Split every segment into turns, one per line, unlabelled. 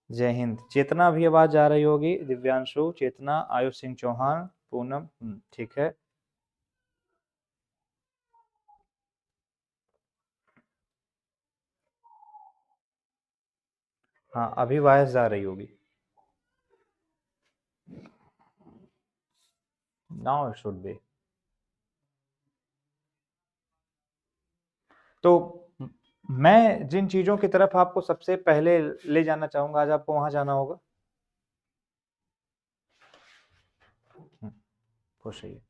जय हिंद। चेतना भी आवाज जा रही होगी। दिव्यांशु, चेतना, आयुष सिंह चौहान, पूनम। ठीक है। हाँ, अभी वॉइस जा रही होगी। Now it should be. तो मैं जिन चीजों की तरफ आपको सबसे पहले ले जाना चाहूंगा, आज आपको वहां जाना होगा। खुश रहिए।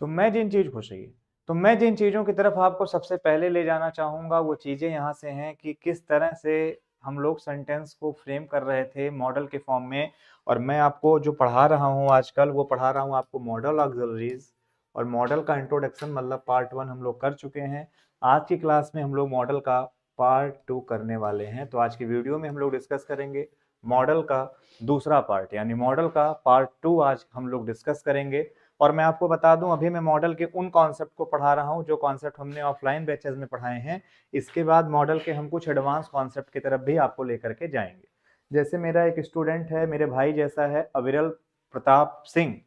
तो मैं जिन चीज खुश रहिए तो मैं जिन चीजों की तरफ आपको सबसे पहले ले जाना चाहूंगा वो चीजें यहाँ से हैं कि किस तरह से हम लोग सेंटेंस को फ्रेम कर रहे थे मॉडल के फॉर्म में। और मैं आपको जो पढ़ा रहा हूँ आजकल वो पढ़ा रहा हूँ आपको मॉडल ऑक्सिलरीज। और मॉडल का इंट्रोडक्शन मतलब पार्ट 1 हम लोग कर चुके हैं। आज की क्लास में हम लोग मॉडल का पार्ट 2 करने वाले हैं। तो आज की वीडियो में हम लोग डिस्कस करेंगे मॉडल का दूसरा पार्ट, यानी मॉडल का पार्ट 2 आज हम लोग डिस्कस करेंगे। और मैं आपको बता दूं, अभी मैं मॉडल के उन कॉन्सेप्ट को पढ़ा रहा हूं जो कॉन्सेप्ट हमने ऑफलाइन बैचेस में पढ़ाए हैं। इसके बाद मॉडल के हम कुछ एडवांस कॉन्सेप्ट की तरफ भी आपको लेकर के जाएंगे। जैसे मेरा एक स्टूडेंट है, मेरे भाई जैसा है, अविरल प्रताप सिंह।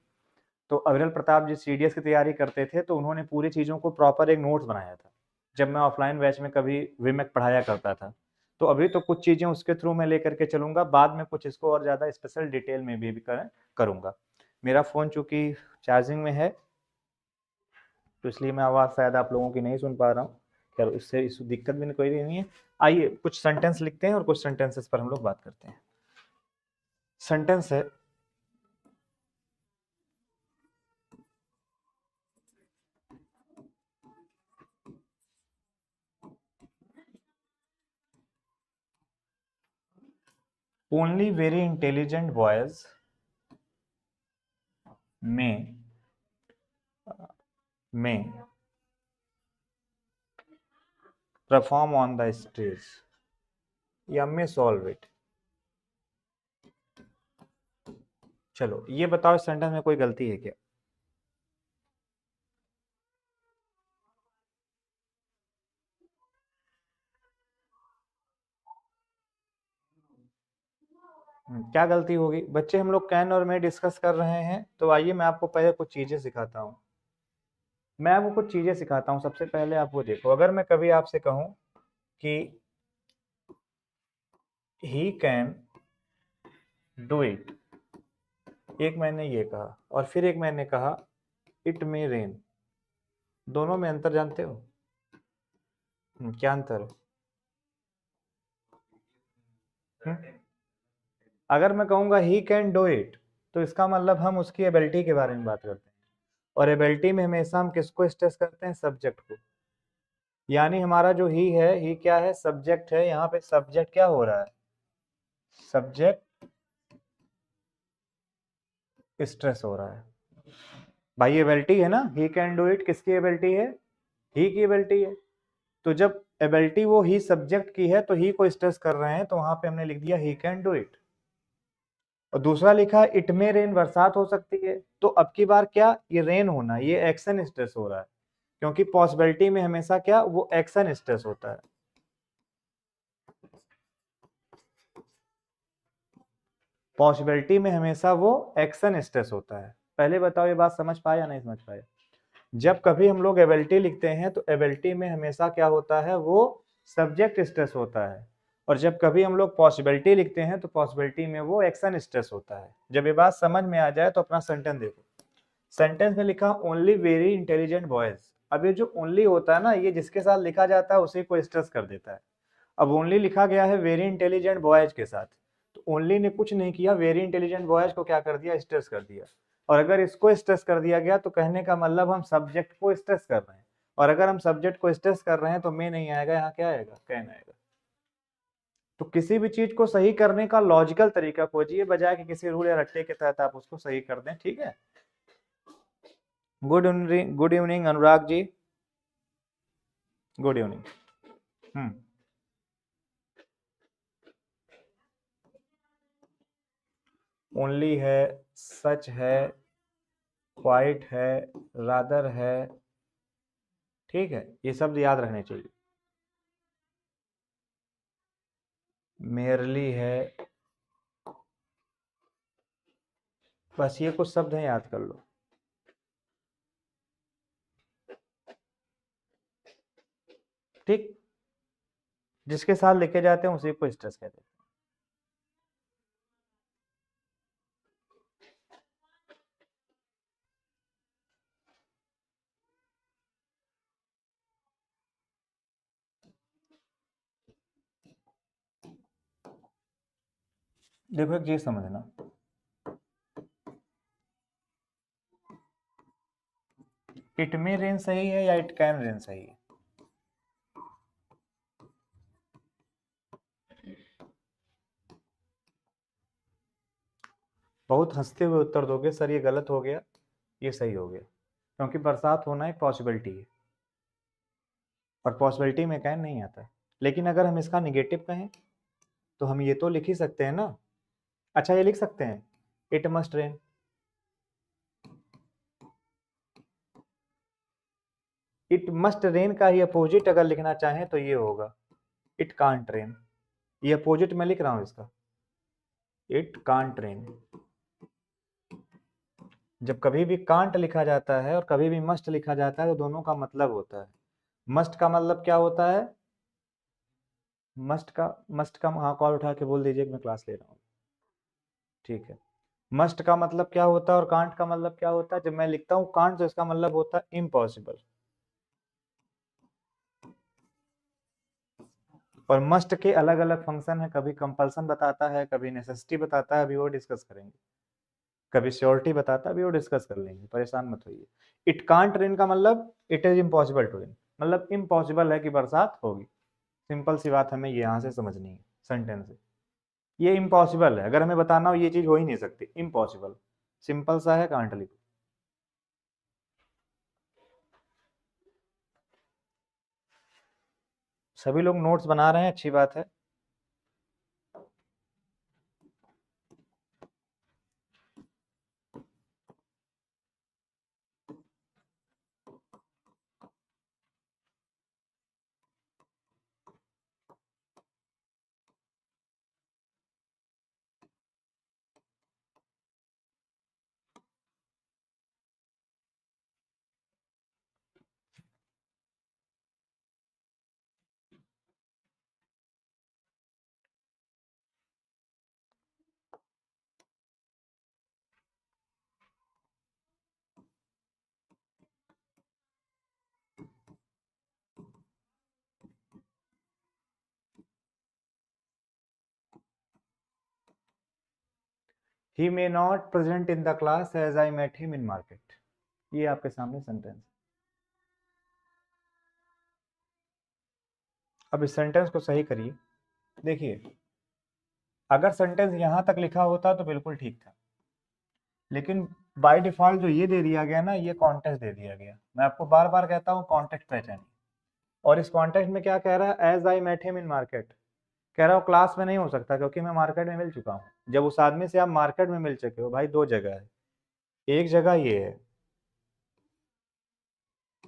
तो अविरल प्रताप जी सीडीएस की तैयारी करते थे, तो उन्होंने पूरी चीजों को प्रॉपर एक नोट्स बनाया था जब मैं ऑफलाइन बैच में कभी विमेक पढ़ाया करता था। तो अभी तो कुछ चीजें उसके थ्रू मैं लेकर के चलूंगा, बाद में कुछ इसको और ज्यादा स्पेशल डिटेल में भी करूंगा। मेरा फोन चूंकि चार्जिंग में है, तो इसलिए मैं आवाज़ शायद आप लोगों की नहीं सुन पा रहा हूँ। खैर, इससे इस दिक्कत भी कोई नहीं है। आइए कुछ सेंटेंस लिखते हैं और कुछ सेंटेंसेस पर हम लोग बात करते हैं। सेंटेंस है, ओनली वेरी इंटेलिजेंट बॉयज में में परफॉर्म ऑन द स्टेज, या में सॉल्व इट। चलो ये बताओ, इस सेंटेंस में कोई गलती है क्या? क्या गलती होगी बच्चे? हम लोग कैन और में डिस्कस कर रहे हैं, तो आइए मैं आपको पहले कुछ चीजें सिखाता हूँ। मैं आपको कुछ चीजें सिखाता हूँ। सबसे पहले आप वो देखो, अगर मैं कभी आपसे कहूँ कि ही कैन डू इट, एक मैंने ये कहा और फिर एक मैंने कहा इट मे रेन, दोनों में अंतर जानते हो? क्या अंतर है? हम्म? अगर मैं कहूंगा ही कैन डू इट, तो इसका मतलब हम उसकी एबिलिटी के बारे में बात करते हैं। और एबिलिटी में हमेशा हम किसको स्ट्रेस करते हैं? सब्जेक्ट को। यानी हमारा जो ही है, ही क्या है? सब्जेक्ट है। यहाँ पे सब्जेक्ट क्या हो रहा है? सब्जेक्ट स्ट्रेस हो रहा है। भाई एबिलिटी है ना, ही कैन डू इट किसकी एबिलिटी है? ही की एबिलिटी है। तो जब एबिलिटी वो ही सब्जेक्ट की है तो ही को स्ट्रेस कर रहे हैं, तो वहां पे हमने लिख दिया ही कैन डू इट। और दूसरा लिखा इट में रेन, बरसात हो सकती है। तो अब की बार क्या, ये रेन होना, ये एक्शन स्ट्रेस हो रहा है। क्योंकि पॉसिबिलिटी में हमेशा क्या, वो एक्शन स्ट्रेस होता है। पॉसिबिलिटी में हमेशा वो एक्शन स्ट्रेस होता है। पहले बताओ ये बात समझ पाए या नहीं समझ पाए? जब कभी हम लोग एबिलिटी लिखते हैं तो एबिलिटी में हमेशा क्या होता है, वो सब्जेक्ट स्ट्रेस होता है। और जब कभी हम लोग पॉसिबिलिटी लिखते हैं तो पॉसिबिलिटी में वो एक्शन स्ट्रेस होता है। जब ये बात समझ में आ जाए तो अपना सेंटेंस देखो। सेंटेंस में लिखा ओनली वेरी इंटेलिजेंट बॉयज। अब ये जो ओनली होता है ना, ये जिसके साथ लिखा जाता है उसी को स्ट्रेस कर देता है। अब ओनली लिखा गया है वेरी इंटेलिजेंट बॉयज के साथ, तो ओनली ने कुछ नहीं किया, वेरी इंटेलिजेंट बॉयज को क्या कर दिया? स्ट्रेस कर दिया। और अगर इसको स्ट्रेस कर दिया गया तो कहने का मतलब हम सब्जेक्ट को स्ट्रेस कर रहे हैं। और अगर हम सब्जेक्ट को स्ट्रेस कर रहे हैं तो मैं नहीं आएगा, यहाँ क्या आएगा? कैन आएगा। तो किसी भी चीज को सही करने का लॉजिकल तरीका खोजिए, बजाय कि किसी रूल या रट्टे के तहत आप उसको सही कर दें। ठीक है। Good evening Anurag ji. Good evening. हम्म। ओनली है, सच है, क्वाइट है, रादर है। ठीक है, ये शब्द याद रखने चाहिए। मेयरली है, बस ये कुछ शब्द हैं, याद कर लो। ठीक, जिसके साथ लिखे जाते हैं उसी को स्ट्रेस कहते हैं। देखो एक चीज समझना, इट मे रेन सही है या इट कैन रेन सही है? बहुत हंसते हुए उत्तर दोगे सर ये गलत हो गया, ये सही हो गया, क्योंकि बरसात होना एक पॉसिबिलिटी है और पॉसिबिलिटी में कैन नहीं आता है। लेकिन अगर हम इसका निगेटिव कहें तो हम ये तो लिख ही सकते हैं ना। अच्छा ये लिख सकते हैं, it must rain. It must rain का ही अपोजिट अगर लिखना चाहें तो ये होगा, इट कांट रेन। ये अपोजिट मैं लिख रहा हूं इसका, इट कांट रेन। जब कभी भी कांट लिखा जाता है और कभी भी मस्ट लिखा जाता है तो दोनों का मतलब होता है। मस्ट का मतलब क्या होता है? मस्ट का हाँ, कॉल उठा के बोल दीजिए कि मैं क्लास ले रहा हूँ। ठीक है। मस्ट का मतलब क्या होता है और कांट का मतलब क्या होता है? जब मैं लिखता हूँ कांट तो इसका मतलब होता है इम्पॉसिबल, और मस्ट के अलग अलग फंक्शन है, कभी कंपल्सन बताता है, कभी नेसेसिटी बताता है, अभी वो डिस्कस करेंगे, कभी श्योरिटी बताता है, अभी वो डिस्कस कर लेंगे, परेशान मत होइए। इट कांट रेन का मतलब it is impossible to rain, मतलब इम्पॉसिबल है कि बरसात होगी। सिंपल सी बात हमें यहाँ से समझनी है सेंटेंस से। ये इम्पॉसिबल है, अगर हमें बताना हो ये चीज हो ही नहीं सकती, इम्पॉसिबल, सिंपल सा है, कांट लिखो। सभी लोग नोट्स बना रहे हैं, अच्छी बात है। He may not present in the class as I met him in market. ये आपके सामने सेंटेंस। अब इस सेंटेंस को सही करिए। देखिए, अगर सेंटेंस यहां तक लिखा होता तो बिल्कुल ठीक था, लेकिन बाय डिफॉल्ट जो ये दे दिया गया ना, ये कॉन्टेक्स्ट दे दिया गया। मैं आपको बार बार कहता हूँ कॉन्टेक्स्ट पहचानिए। और इस कॉन्टेक्स्ट में क्या कह रहा है? As I met him in market. कह रहा हूँ क्लास में नहीं हो सकता क्योंकि मैं मार्केट में मिल चुका हूँ। जब उस आदमी से आप मार्केट में मिल चुके हो भाई, दो जगह है, एक जगह ये है,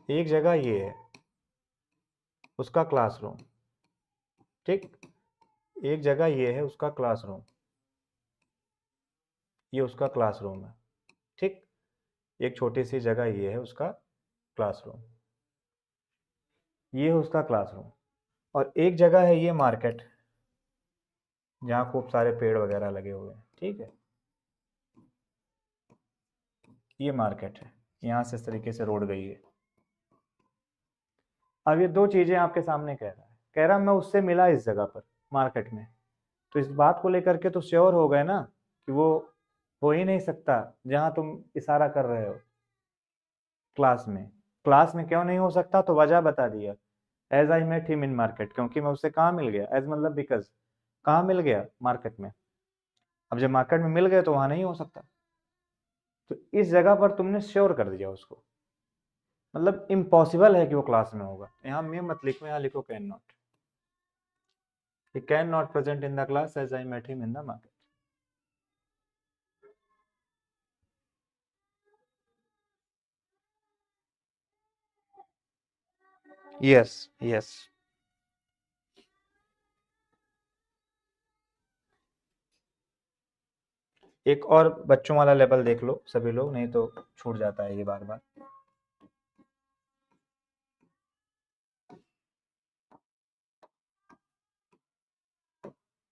एक जगह ये है उसका क्लासरूम, ठीक, एक जगह ये है उसका क्लासरूम, ये उसका क्लासरूम है, ठीक, एक छोटी सी जगह ये है उसका क्लासरूम, ये है उसका क्लासरूम, और एक जगह है ये मार्केट, जहाँ खूब सारे पेड़ वगैरह लगे हुए हैं, ठीक है, ये मार्केट है, यहाँ से इस तरीके से रोड गई है। अब ये दो चीजें आपके सामने कह रहा है, कह रहा मैं उससे मिला इस जगह पर, मार्केट में, तो इस बात को लेकर के तो श्योर हो गए ना कि वो हो ही नहीं सकता जहां तुम इशारा कर रहे हो, क्लास में। क्लास में क्यों नहीं हो सकता? तो वजह बता दिया, as I met him in market, क्योंकि मैं उससे कहाँ मिल गया, एज मतलब बिकॉज, कहाँ मिल गया? मार्केट में। अब जब मार्केट में मिल गए तो वहां नहीं हो सकता, तो इस जगह पर तुमने श्योर कर दिया उसको, मतलब इम्पॉसिबल है कि वो क्लास में होगा। यहाँ में मत लिखो, यहाँ लिखो can not, can not present in the class as I met him in the market. Yes, yes. एक और बच्चों वाला लेवल देख लो सभी लोग, नहीं तो छूट जाता है ये बार बार।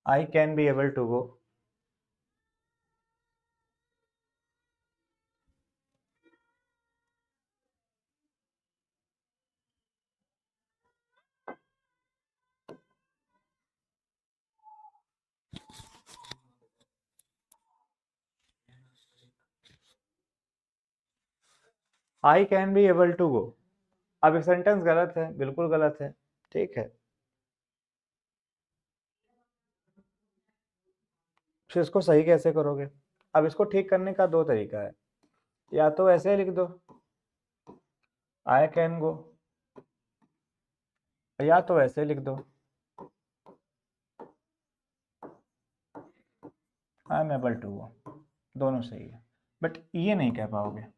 I can be able to go. I can be able to go. अब ये सेंटेंस गलत है, बिल्कुल गलत है। ठीक है, फिर इसको सही कैसे करोगे? अब इसको ठीक करने का दो तरीका है, या तो ऐसे लिख दो आई कैन गो, या तो ऐसे लिख दो I am able to go. दोनों सही है, बट ये नहीं कह पाओगे।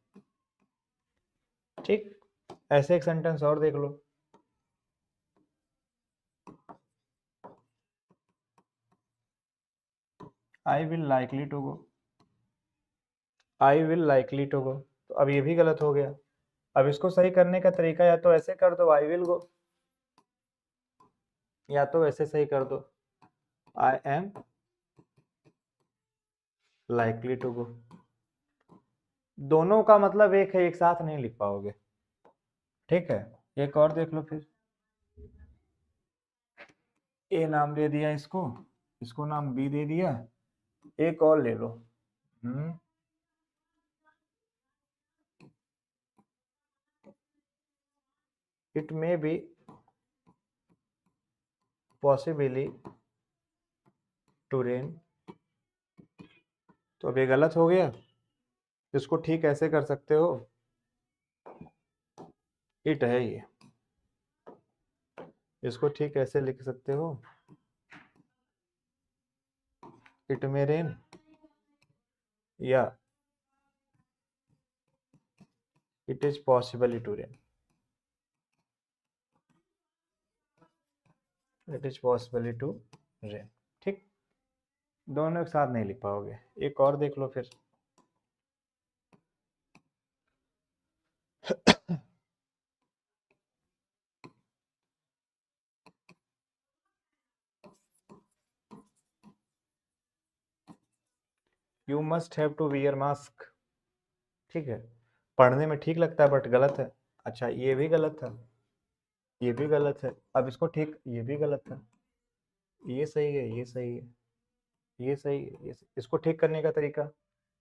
ठीक, ऐसे एक सेंटेंस और देख लो। I will likely to go. I will likely to go, तो अब ये भी गलत हो गया। अब इसको सही करने का तरीका या तो ऐसे कर दो आई विल गो, या तो ऐसे सही कर दो I am likely to go. दोनों का मतलब एक है, एक साथ नहीं लिख पाओगे। ठीक है, एक और देख लो फिर। ए नाम दे दिया इसको, इसको नाम बी दे दिया। एक और ले लो। It may be possibly to rain. तो अब ये गलत हो गया, इसको ठीक ऐसे कर सकते हो, इट है ये, इसको ठीक ऐसे लिख सकते हो इट मे रेन, या it is possibly to rain. It is possibly to rain. ठीक, दोनों एक साथ नहीं लिख पाओगे। एक और देख लो फिर। You must have to wear mask. ठीक है, पढ़ने में ठीक लगता है बट गलत है। अच्छा, ये भी गलत था, ये भी गलत है। अब इसको ठीक, ये भी गलत था, ये सही है, ये सही है, ये सही है, इसको ठीक करने का तरीका।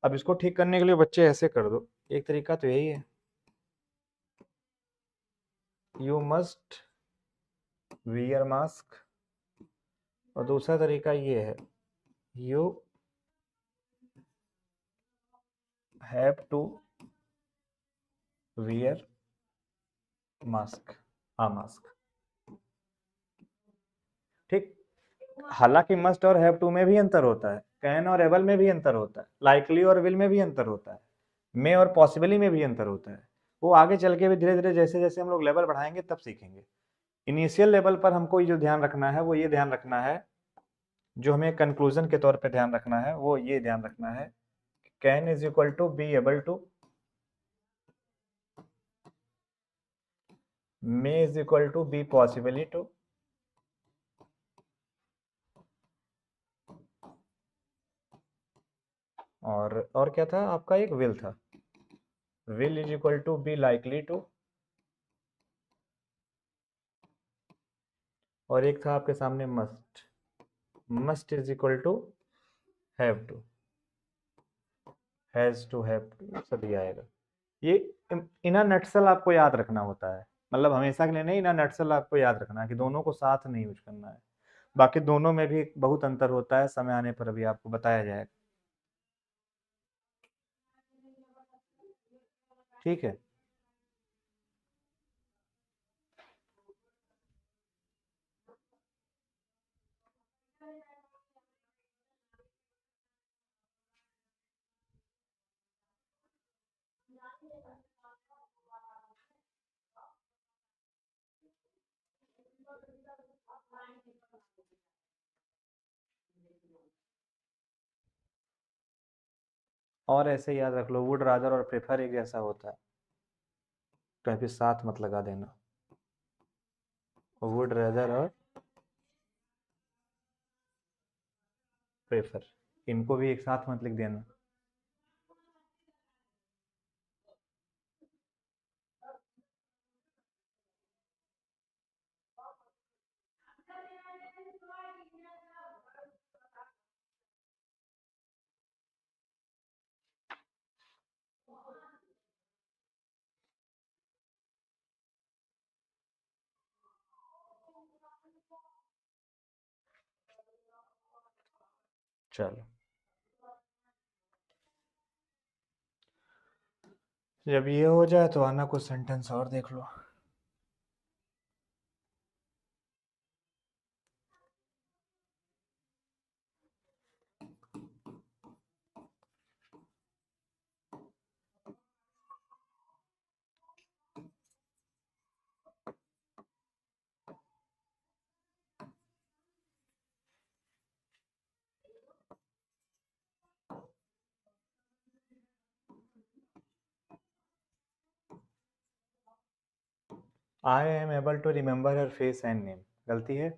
अब इसको ठीक करने के लिए बच्चे ऐसे कर दो, एक तरीका तो यही है, यू मस्ट वियर मास्क, और दूसरा तरीका ये है, you have to wear mask, a mask. ठीक, हालांकि मस्ट और हैव टू में भी अंतर होता है, कैन और एबल में भी अंतर होता है, लाइकली और विल में भी अंतर होता है, मे और पॉसिबली में भी अंतर होता है। वो आगे चल के भी धीरे धीरे जैसे जैसे हम लोग लेवल बढ़ाएंगे तब सीखेंगे। इनिशियल लेवल पर हमको ये जो ध्यान रखना है वो ये ध्यान रखना है, जो हमें कंक्लूजन के तौर पे ध्यान रखना है वो ये ध्यान रखना है, can is equal to be able to, may is equal to be possibly to, और क्या था आपका, एक विल था, will is equal to be likely to, और एक था आपके सामने must, must is equal to have to, has to have to, सभी आएगा। ये इन नटसल आपको याद रखना होता है, मतलब हमेशा के लिए नहीं, इन नटसल आपको याद रखना है कि दोनों को साथ नहीं यूज करना है। बाकी दोनों में भी बहुत अंतर होता है, समय आने पर अभी आपको बताया जाएगा। ठीक है। और ऐसे याद रख लो, वुड रादर और प्रेफर एक जैसा होता है, तो यहाँ पे साथ मत लगा देना, वुड रादर और प्रेफर, इनको भी एक साथ मत लिख देना। चलो, जब ये हो जाए तो आना कुछ सेंटेंस और देख लो। I am able to remember her face and name, गलती है।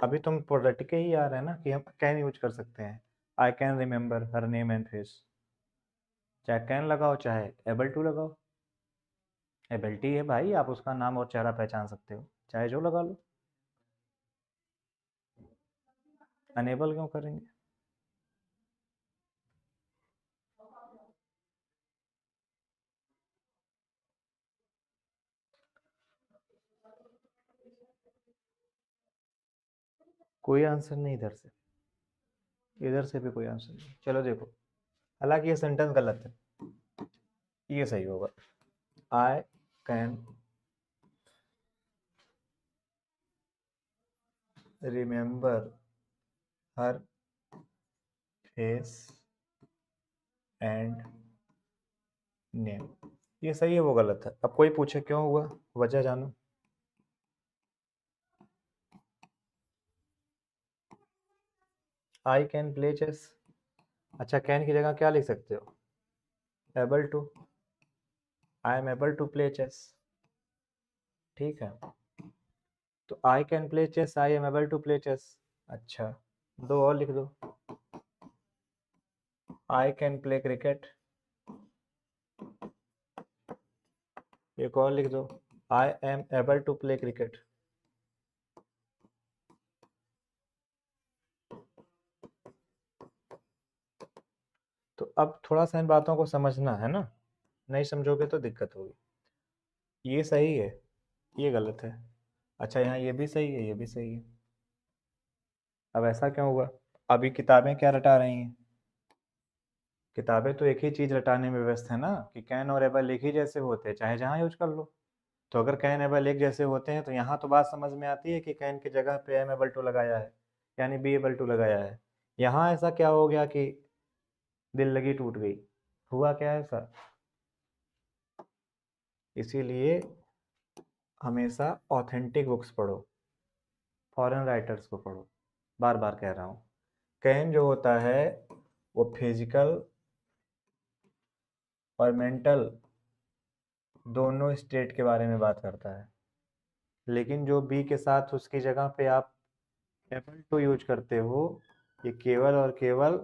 अभी तुम प्रोडक्ट के ही आ रहे हैं ना कि हम कैन यूज कर सकते हैं। I can remember her name and face, चाहे कैन लगाओ चाहे एबल टू लगाओ, एबिलिटी है भाई, आप उसका नाम और चेहरा पहचान सकते हो, चाहे जो लगा लो। अनेबल क्यों करेंगे? कोई आंसर नहीं इधर से, इधर से भी कोई आंसर नहीं। चलो देखो, हालांकि ये सेंटेंस गलत है, ये सही होगा। I can remember her face and name, ये सही है वो गलत है। अब कोई पूछे क्यों हुआ, वजह जानो। आई कैन प्ले चेस, अच्छा कैन की जगह क्या लिख सकते हो, able to, I am able to play chess, ठीक है। तो I can play chess, I am able to play chess. अच्छा, दो और लिख दो, आई कैन प्ले क्रिकेट, एक और लिख दो, I am able to play cricket. तो अब थोड़ा सा इन बातों को समझना है ना, नहीं समझोगे तो दिक्कत होगी। ये सही है, ये गलत है। अच्छा, यहाँ ये भी सही है, ये भी सही है। अब ऐसा क्यों हुआ? अभी किताबें क्या रटा रही हैं? किताबें तो एक ही चीज रटाने में व्यस्त है ना, कि कैन और एबल एक ही जैसे होते हैं, चाहे जहाँ यूज कर लो। तो अगर कैन एबल एक जैसे होते हैं तो यहाँ तो बात समझ में आती है कि कैन की जगह पे एम एबल टू लगाया है, यानी बी एबल टू लगाया है। यहाँ ऐसा क्या हो गया कि दिल लगी टूट गई, हुआ क्या ऐसा? इसीलिए हमेशा ऑथेंटिक बुक्स पढ़ो, फॉरेन राइटर्स को पढ़ो, बार बार कह रहा हूँ। कैन जो होता है वो फिजिकल और मेंटल दोनों स्टेट के बारे में बात करता है, लेकिन जो बी के साथ उसकी जगह पे आप एबल टू यूज करते हो, ये केवल और केवल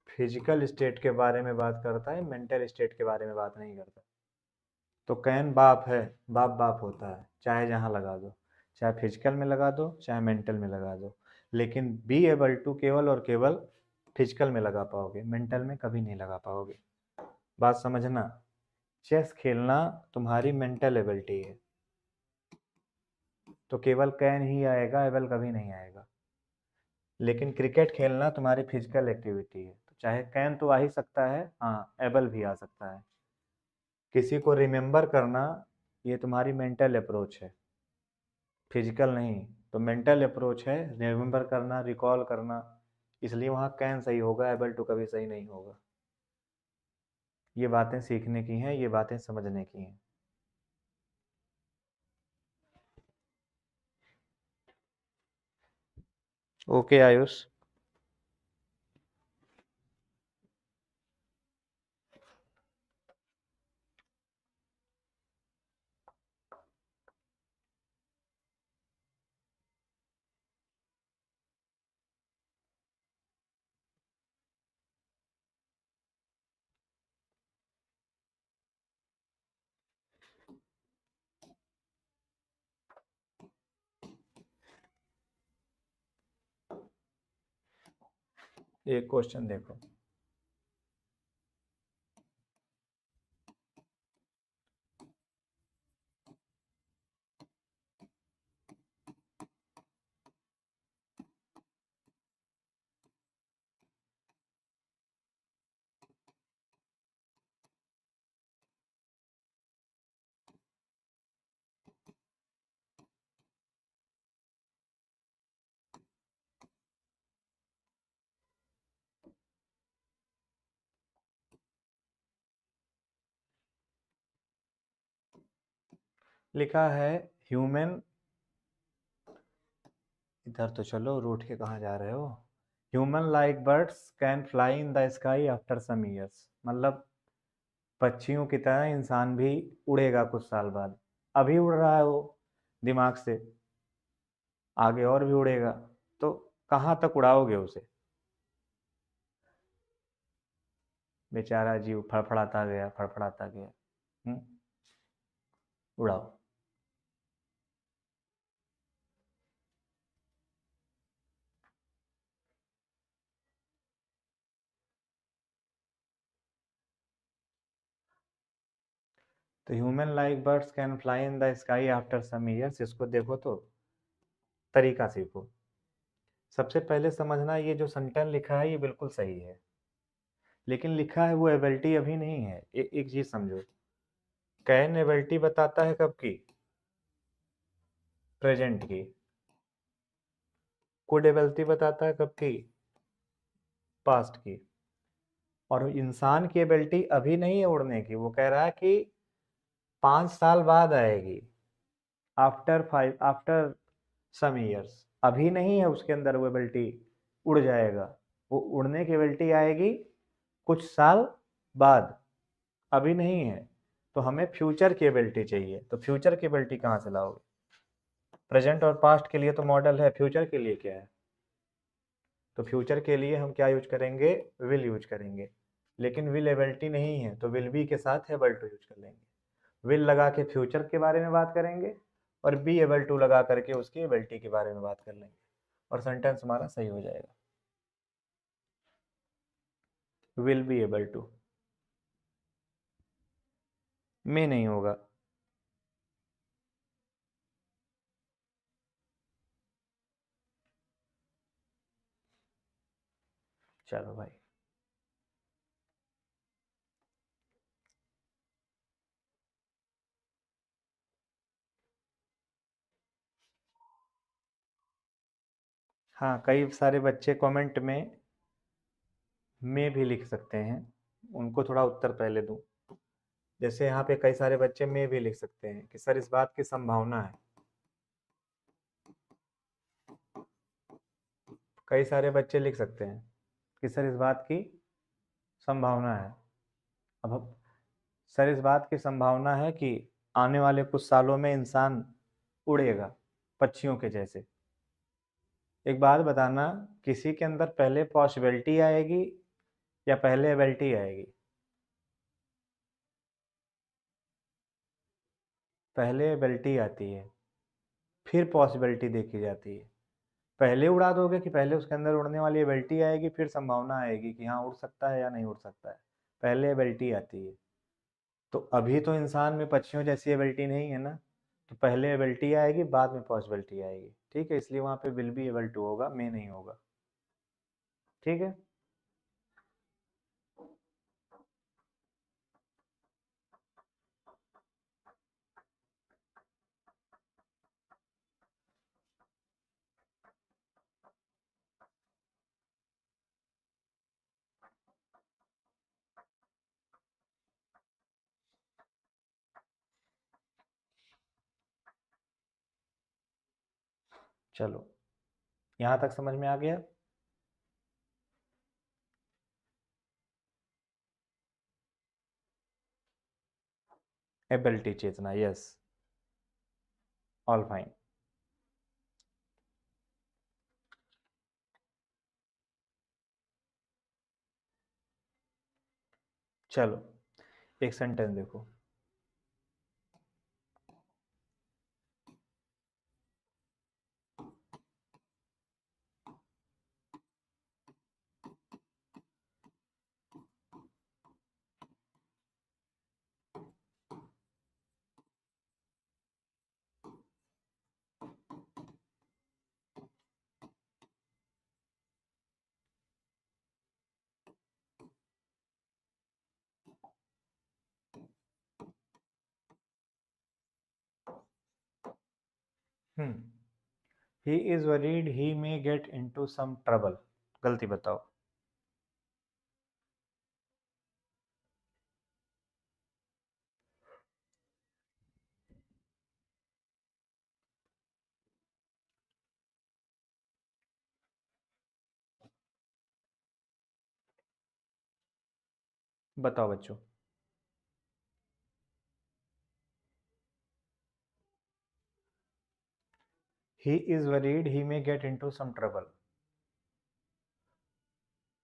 फिजिकल स्टेट के बारे में बात करता है, मेंटल स्टेट के बारे में बात नहीं करता। तो कैन बाप है, बाप बाप होता है, चाहे जहाँ लगा दो, चाहे फिजिकल में लगा दो चाहे मेंटल में लगा दो, लेकिन बी एबल टू केवल और केवल फिजिकल में लगा पाओगे, मेंटल में कभी नहीं लगा पाओगे। बात समझना, चेस खेलना तुम्हारी मेंटल एबिलिटी है, तो केवल कैन ही आएगा, एबल कभी नहीं आएगा। लेकिन क्रिकेट खेलना तुम्हारी फिजिकल एक्टिविटी है, तो चाहे कैन तो आ ही सकता है, हाँ एबल भी आ सकता है। किसी को रिमेम्बर करना ये तुम्हारी मेंटल अप्रोच है, फिजिकल नहीं। तो मेंटल अप्रोच है रिमेम्बर करना, रिकॉल करना, इसलिए वहाँ कैन सही होगा, एबल टू कभी सही नहीं होगा। ये बातें सीखने की हैं, ये बातें समझने की हैं। ओके आयुष। एक क्वेश्चन देखो, लिखा है ह्यूमन, इधर तो चलो, रूठ के कहाँ जा रहे हो। Human like birds can fly in the sky after some years, मतलब पक्षियों की तरह इंसान भी उड़ेगा कुछ साल बाद। अभी उड़ रहा है वो दिमाग से, आगे और भी उड़ेगा, तो कहाँ तक उड़ाओगे उसे। बेचारा जीव फड़फड़ाता गया, फड़फड़ाता गया। हम्म, उड़ाओ। तो human like birds can fly in the sky after some years, इसको देखो तो तरीका सीखो। सबसे पहले समझना, ये जो सेंटेंस लिखा है ये बिल्कुल सही है, लेकिन लिखा है वो एबिलिटी अभी नहीं है। एक चीज समझो, कैन एबिलिटी बताता है कब की, प्रेजेंट की। कुड एबिलिटी बताता है कब की, पास्ट की। और इंसान की एबिलिटी अभी नहीं है उड़ने की, वो कह रहा है कि 5 साल बाद आएगी, आफ्टर सम ईयर्स। अभी नहीं है उसके अंदर वो एबिलिटी, उड़ जाएगा। वो उड़ने की एबिलिटी आएगी कुछ साल बाद, अभी नहीं है। तो हमें फ्यूचर की एबिलिटी चाहिए, तो फ्यूचर की एबिलिटी कहाँ से लाओगे। प्रेजेंट और पास्ट के लिए तो मॉडल है, फ्यूचर के लिए क्या है। तो फ्यूचर के लिए हम क्या यूज करेंगे, विल यूज करेंगे। लेकिन विल एबिलिटी नहीं है, तो विल बी के साथ एबल टू यूज कर लेंगे। विल लगा के फ्यूचर के बारे में बात करेंगे, और बी एबल टू लगा करके उसकी एबिलिटी के बारे में बात कर लेंगे, और सेंटेंस हमारा सही हो जाएगा। विल बी एबल टू, में नहीं होगा। चलो भाई। हाँ, कई सारे बच्चे कमेंट में भी लिख सकते हैं, उनको थोड़ा उत्तर पहले दूं। जैसे यहाँ पे कई सारे बच्चे में भी लिख सकते हैं कि सर इस बात की संभावना है। कई सारे बच्चे लिख सकते हैं कि सर इस बात की संभावना है। अब सर इस बात की संभावना है कि आने वाले कुछ सालों में इंसान उड़ेगा पक्षियों के जैसे। एक बात बताना, किसी के अंदर पहले पॉसिबिलिटी आएगी या पहले एबिलिटी आएगी। पहले एबिलिटी आती है, फिर पॉसिबिलिटी देखी जाती है। पहले उड़ा दोगे कि पहले उसके अंदर उड़ने वाली एबिलिटी आएगी, फिर संभावना आएगी कि हाँ उड़ सकता है या नहीं उड़ सकता है। पहले एबिलिटी आती है। तो अभी तो इंसान में पक्षियों जैसी एबिलिटी नहीं है ना, तो पहले एबिलिटी आएगी, बाद में पॉसिबिलिटी आएगी। ठीक है, इसलिए वहां पे विल बी एबल टू होगा, मे नहीं होगा। ठीक है। चलो, यहां तक समझ में आ गया। Ability Chetna, yes, all fine. चलो, एक सेंटेंस देखो। He is worried he may get into some trouble. गलती बताओ। बताओ बच्चों। He is worried he may get into some trouble.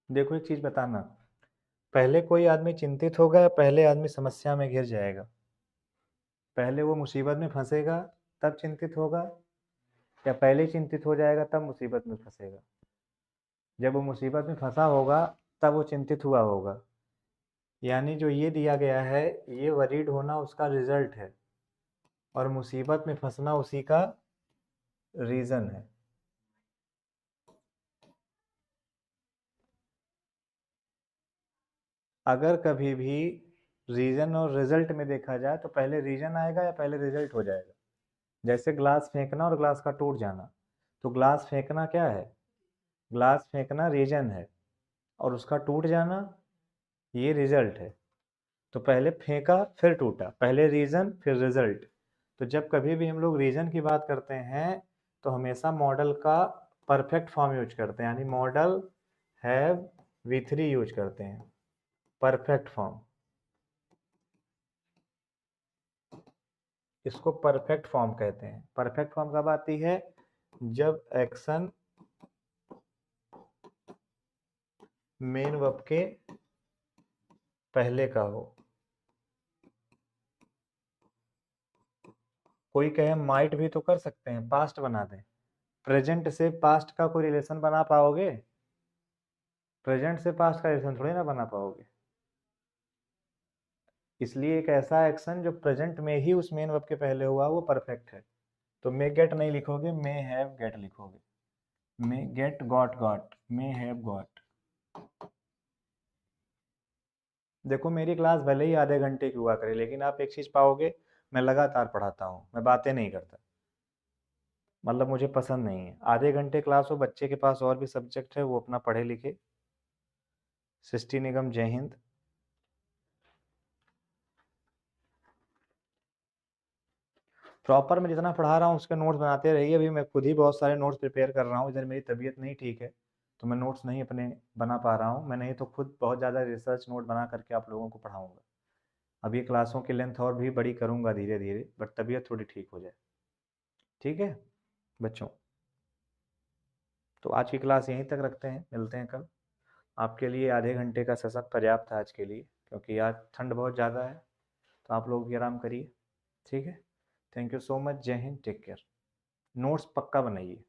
देखो एक चीज बताना, पहले कोई आदमी चिंतित होगा या पहले आदमी समस्या में घिर जाएगा? पहले वो मुसीबत में फंसेगा तब चिंतित होगा, या पहले चिंतित हो जाएगा तब मुसीबत में फंसेगा? जब वो मुसीबत में फंसा होगा तब वो चिंतित हुआ होगा। यानी जो ये दिया गया है, ये वरीड होना उसका रिजल्ट है और मुसीबत में फंसना उसी का रीजन है। अगर कभी भी रीजन और रिजल्ट में देखा जाए तो पहले रीजन आएगा या पहले रिजल्ट हो जाएगा? जैसे ग्लास फेंकना और ग्लास का टूट जाना, तो ग्लास फेंकना क्या है? ग्लास फेंकना रीजन है और उसका टूट जाना ये रिजल्ट है। तो पहले फेंका फिर टूटा, पहले रीजन फिर रिजल्ट। तो जब कभी भी हम लोग रीजन की बात करते हैं तो हमेशा मॉडल का परफेक्ट फॉर्म यूज करते हैं, यानी मॉडल हैव V3 यूज करते हैं, परफेक्ट फॉर्म। इसको परफेक्ट फॉर्म कहते हैं। परफेक्ट फॉर्म कब आती है? जब एक्शन मेन वर्ब के पहले का हो। कोई कहे माइट भी तो कर सकते हैं, पास्ट बना दें। प्रेजेंट से पास्ट का कोई रिलेशन बना पाओगे? प्रेजेंट से पास्ट का रिलेशन थोड़ी ना बना पाओगे। इसलिए एक ऐसा एक्शन जो प्रेजेंट में ही उस मेन वर्ब के पहले हुआ वो परफेक्ट है। तो मे गेट नहीं लिखोगे, मे हैव गेट लिखोगे। मे get got got, may have got. देखो मेरी क्लास भले ही आधे घंटे की हुआ करे, लेकिन आप एक चीज पाओगे, मैं लगातार पढ़ाता हूँ, मैं बातें नहीं करता। मतलब मुझे पसंद नहीं है आधे घंटे क्लास हो, बच्चे के पास और भी सब्जेक्ट है, वो अपना पढ़े लिखे। सृष्टि निगम, जय हिंद। प्रॉपर मैं जितना पढ़ा रहा हूँ उसके नोट्स बनाते रहिए। अभी मैं खुद ही बहुत सारे नोट्स प्रिपेयर कर रहा हूँ, इधर मेरी तबीयत नहीं ठीक है तो मैं नोट्स नहीं अपने बना पा रहा हूँ। मैं नहीं तो खुद बहुत ज़्यादा रिसर्च नोट बना करके आप लोगों को पढ़ाऊँगा। अब ये क्लासों की लेंथ और भी बड़ी करूँगा धीरे धीरे, बट तबीयत थोड़ी ठीक हो जाए। ठीक है बच्चों, तो आज की क्लास यहीं तक रखते हैं, मिलते हैं कल। आपके लिए आधे घंटे का सेशन पर्याप्त है आज के लिए, क्योंकि आज ठंड बहुत ज़्यादा है। तो आप लोग भी आराम करिए। ठीक है, थैंक यू सो मच। जय हिंद, टेक केयर। नोट्स पक्का बनाइए।